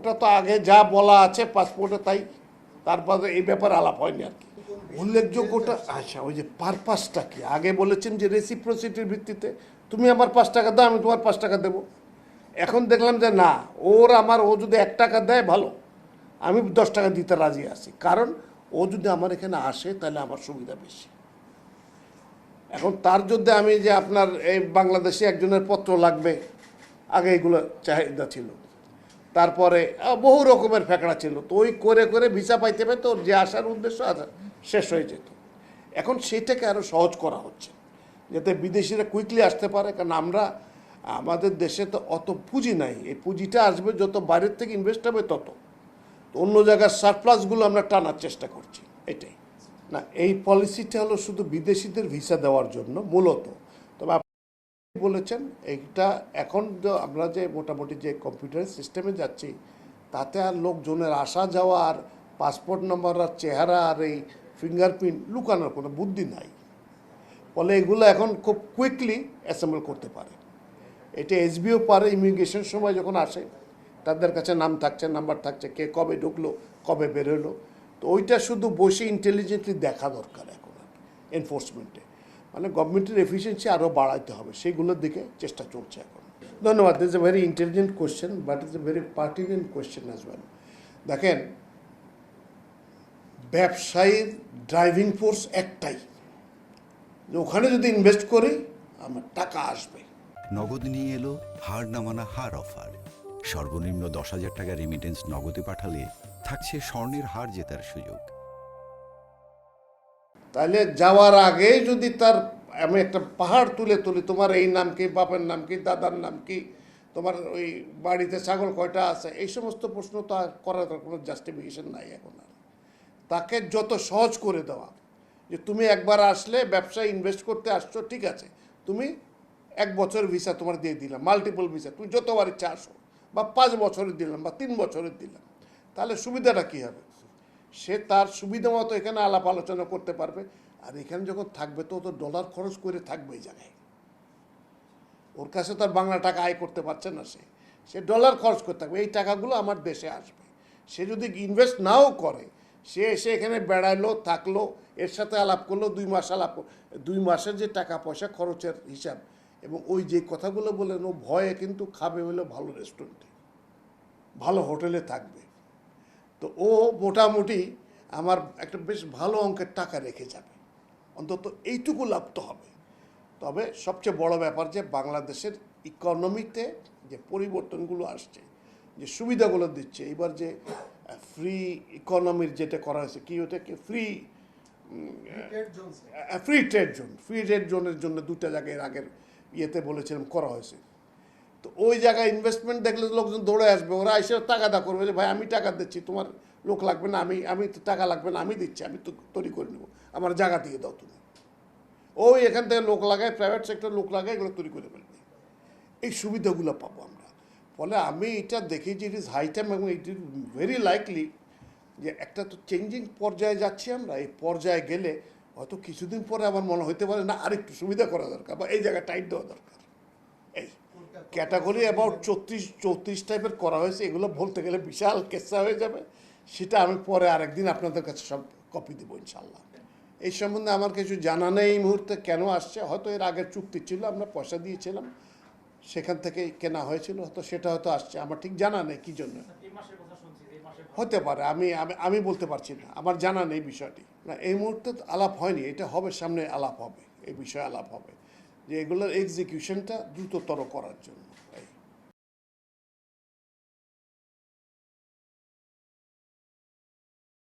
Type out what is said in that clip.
ওটা তো আগে যা বলা আছে পাসপোর্টে তাই, তারপরে এই ব্যাপারে আলাপ হয়নি আর কি। উল্লেখযোগ্যটা আচ্ছা, ওই যে পারপাসটা কি আগে বলেছেন যে রেসিপ্রোসিটির ভিত্তিতে তুমি আমার 5 টাকা দাও আমি তোমার 5 টাকা দেবো। এখন দেখলাম যে না, ও যদি 1 টাকা দেয় ভালো, আমি 10 টাকা দিতে রাজি আছি, কারণ ও যদি আমার এখানে আসে তাহলে আমার সুবিধা বেশি। এখন তার যদি আমি যে আপনার এই বাংলাদেশে একজনের পত্র লাগবে, আগে এগুলো চাহিদা ছিল, তারপরে বহু রকমের ফ্যাকড়া ছিল, তো ওই করে করে ভিসা পাইতে পাইতে ওর যে আসার উদ্দেশ্য শেষ হয়ে যেত। এখন সেটাকে আরও সহজ করা হচ্ছে যাতে বিদেশিরা কুইকলি আসতে পারে, কারণ আমাদের দেশে তো অত পুঁজি নাই, এই পুঁজিটা আসবে যত বাইরের থেকে ইনভেস্ট হবে তত, তো অন্য জায়গার সারপ্লাসগুলো আমরা টানার চেষ্টা করছি, এটাই না। এই পলিসিটা হলো শুধু বিদেশিদের ভিসা দেওয়ার জন্য মূলত। তবে আপনি বলেছেন এইটা এখন আমরা যে মোটামুটি যে কম্পিউটার সিস্টেমে যাচ্ছি, তাতে আর লোকজনের আসা যাওয়া আর পাসপোর্ট নম্বর আর চেহারা আর এই ফিঙ্গারপ্রিন্ট লুকানোর কোনো বুদ্ধি নাই, ফলে এগুলো এখন খুব কুইকলি অ্যাসেম্বল করতে পারে। এটা এসবিও পারে, ইমিগ্রেশন সময় যখন আসে তাদের কাছে নাম থাকছে, নাম্বার থাকছে, কে কবে ঢুকলো কবে বেরোলো, তো ওইটা শুধু বসে ইন্টেলিজেন্টলি দেখা দরকার এখন এনফোর্সমেন্টে, মানে গভর্নমেন্টের এফিসিয়েন্সি আরও বাড়াইতে হবে, সেইগুলোর দিকে চেষ্টা চলছে এখন। ধন্যবাদ। This a very intelligent question, but is a very pertinent question as well. দেখেন, ব্যবসায়ীর ড্রাইভিং ফোর্স একটাই, যে ওখানে যদি ইনভেস্ট করি আমার টাকা আসবে। নগদ নিয়ে এলো হার না মানা হার অফার। সর্বনিম্ন 10,000 টাকা রেমিটেন্স নগদে পাঠালে থাকছে স্বর্ণের হার জেতার সুযোগ। তাহলে যাওয়ার আগে যদি আমি একটা পাহাড় তুলে তুলি, তোমার এই নাম কি, বাপের নাম কি, দাদার নাম কি, তোমার ওই বাড়িতে ছাগল কয়টা আছে, এই সমস্ত প্রশ্ন তো আর করার কোনো জাস্টিফিকেশন নাই এখন আর। তাকে যত সহজ করে দেওয়া, যে তুমি একবার আসলে ব্যবসায় ইনভেস্ট করতে আসছো, ঠিক আছে, তুমি 1 বছরের ভিসা তোমার দিয়ে দিলাম, মাল্টিপল ভিসা তুমি যতবার ইচ্ছা আসো, বা 5 বছরের দিলাম বা 3 বছরের দিলাম, তাহলে সুবিধাটা কী হবে? সে তার সুবিধা মতো এখানে আলাপ আলোচনা করতে পারবে, আর এখানে যখন থাকবে তো ডলার খরচ করে থাকবে এই জায়গায়, ওর কাছে তো আর বাংলা টাকা আয় করতে পারছে না, সে ডলার খরচ করতে থাকবে, এই টাকাগুলো আমার দেশে আসবে। সে যদি ইনভেস্ট নাও করে, সে এসে এখানে বেড়াইলো, থাকলো, এর সাথে আলাপ করলো, 2 মাস আলাপ, 2 মাসের যে টাকা পয়সা খরচের হিসাব, এবং ওই যে কথাগুলো বলেন, ও ভয়ে কিন্তু খাবে হলো ভালো রেস্টুরেন্টে, ভালো হোটেলে থাকবে, তো ও মোটামুটি আমার একটা বেশ ভালো অঙ্কের টাকা রেখে যাবে, অন্তত এইটুকু লাভ তো হবে। তবে সবচেয়ে বড় ব্যাপার যে বাংলাদেশের ইকোনমিতে যে পরিবর্তনগুলো আসছে, যে সুবিধাগুলো দিচ্ছে, এবার যে ফ্রি ইকোনমির যেটা করা হয়েছে, কি ওটাকে ফ্রি ট্রেড জোনের জন্য 2টা জায়গায় আগের ইয়েতে বলেছিলাম করা হয়েছে, তো ওই জায়গায় ইনভেস্টমেন্ট দেখলে লোকজন দৌড়ে আসবে, ওরা এসে টাকাটা করবে যে ভাই আমি টাকা দিচ্ছি, তোমার লোক লাগবে না, আমি তো টাকা লাগবে না, আমি দিচ্ছি, আমি তো তৈরি করে নেবো, আমার জায়গা দিয়ে দাও তুমি। ওই এখান থেকে লোক লাগায়, প্রাইভেট সেক্টর লোক লাগায়, এগুলো তৈরি করে ফেলবে, এই সুবিধাগুলো পাবো আমরা। ফলে আমি এটা দেখি যে ইট ইজ হাই টাইম, এবং ইট ইজ ভেরি লাইকলি যে একটা তো চেঞ্জিং পর্যায়ে যাচ্ছি আমরা, এই পর্যায়ে গেলে হয়তো কিছুদিন পরে আমার মনে হতে পারে না আরেকটু সুবিধা করা দরকার, বা এই জায়গায় টাইট দেওয়া দরকার। এই ক্যাটাগরি অ্যাবাউট 34 টাইপের করা হয়েছে, এগুলো বলতে গেলে বিশাল কেসা হয়ে যাবে, সেটা আমি পরে আরেকদিন আপনাদের কাছে সব কপি দেবো ইনশাল্লাহ। এই সম্বন্ধে আমার কিছু জানা নেই এই মুহূর্তে, কেন আসছে, হয়তো এর আগের চুক্তি ছিল, আমরা পয়সা দিয়েছিলাম, সেখান থেকে কেনা হয়েছিল, হয়তো সেটা হয়তো আসছে, আমার ঠিক জানা নেই কী জন্য হতে পারে, আমি বলতে পারছি না, আমার জানা নেই বিষয়টি। না, এই মুহূর্তে আলাপ হয়নি, এটা হবে, সামনে আলাপ হবে, এই বিষয়ে আলাপ হবে, যে এগুলোর এক্সিকিউশনটা দ্রুততর করার জন্য।